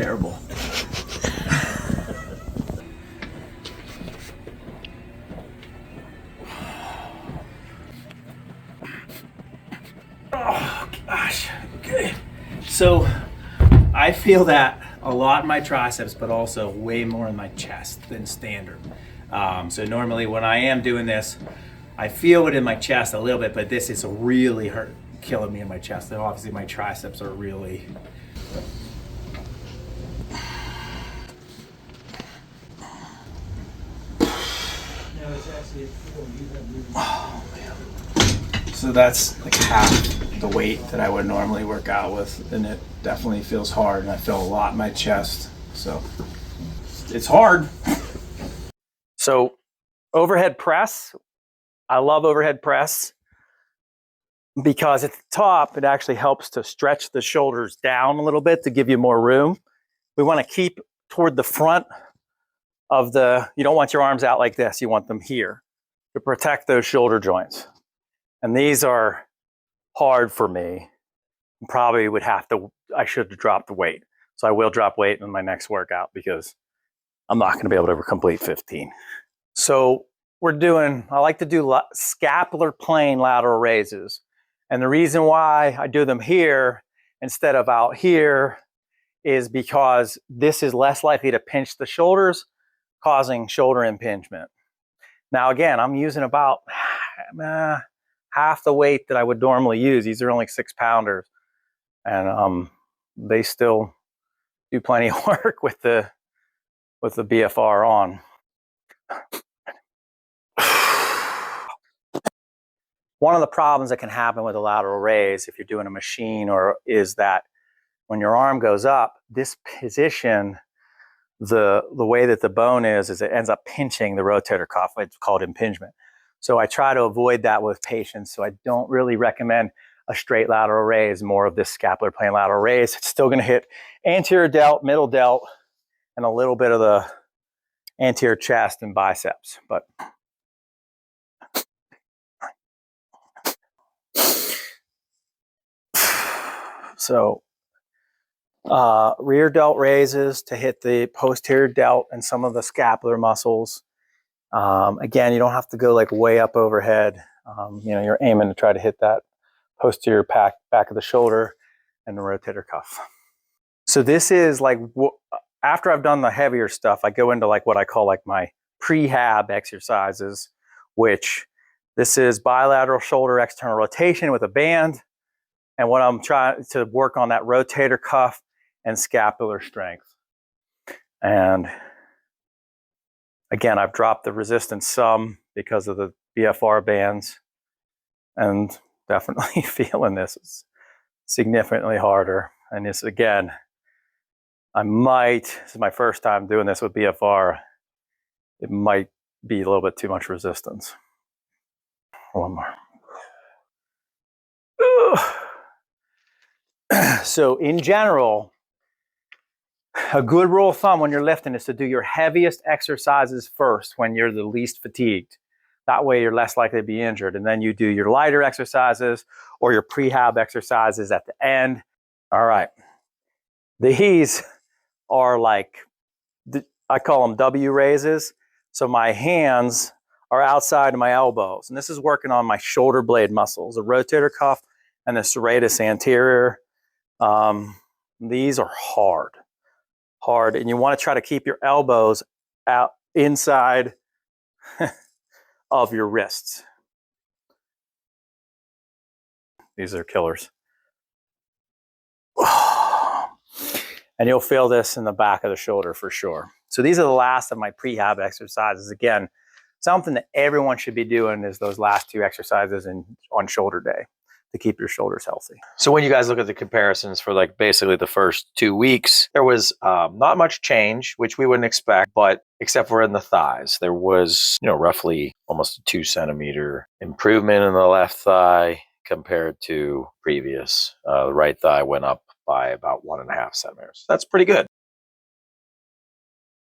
terrible. Oh gosh, okay. So I feel that a lot in my triceps, but also way more in my chest than standard. So normally when I am doing this, I feel it in my chest a little bit, but this is really killing me in my chest. And obviously my triceps are really. Oh man. So that's like half the weight that I would normally work out with, and it definitely feels hard, and I feel a lot in my chest. So it's hard. So overhead press, I love overhead press because at the top, it actually helps to stretch the shoulders down a little bit to give you more room. We want to keep toward the front of you don't want your arms out like this. You want them here to protect those shoulder joints. And these are hard for me. Probably I should have dropped the weight. So I will drop weight in my next workout because I'm not going to be able to complete 15. So I like to do scapular plane lateral raises. And the reason why I do them here instead of out here is because this is less likely to pinch the shoulders, causing shoulder impingement. Now, again, I'm using about half the weight that I would normally use. These are only 6-pounders. And they still do plenty of work with the BFR on. One of the problems that can happen with a lateral raise if you're doing a machine is that when your arm goes up, this position, the way that the bone is it ends up pinching the rotator cuff. It's called impingement. So I try to avoid that with patients. So I don't really recommend a straight lateral raise, more of this scapular plane lateral raise. It's still going to hit anterior delt, middle delt, and a little bit of the anterior chest and biceps. But so rear delt raises to hit the posterior delt and some of the scapular muscles. Again, you don't have to go like way up overhead. You're aiming to try to hit that posterior back of the shoulder and the rotator cuff. So this is like, after I've done the heavier stuff, I go into like what I call like my prehab exercises, which this is bilateral shoulder external rotation with a band. And what I'm trying to work on that rotator cuff and scapular strength. And again, I've dropped the resistance some because of the BFR bands, and definitely feeling this is significantly harder. And this, again, this is my first time doing this with BFR. It might be a little bit too much resistance. One more. So in general, a good rule of thumb when you're lifting is to do your heaviest exercises first when you're the least fatigued. That way you're less likely to be injured. And then you do your lighter exercises or your prehab exercises at the end. All right. These are like, I call them W raises. So my hands are outside of my elbows. And this is working on my shoulder blade muscles, the rotator cuff and the serratus anterior. These are hard. And you want to try to keep your elbows out inside of your wrists. These are killers. And you'll feel this in the back of the shoulder for sure. So these are the last of my prehab exercises. Again, something that everyone should be doing is those last 2 exercises on shoulder day to keep your shoulders healthy. So when you guys look at the comparisons for like basically the first 2 weeks, there was not much change, which we wouldn't expect, but except for in the thighs, there was, roughly almost a 2 centimeter improvement in the left thigh compared to previous. The right thigh went up by about 1.5 centimeters. That's pretty good.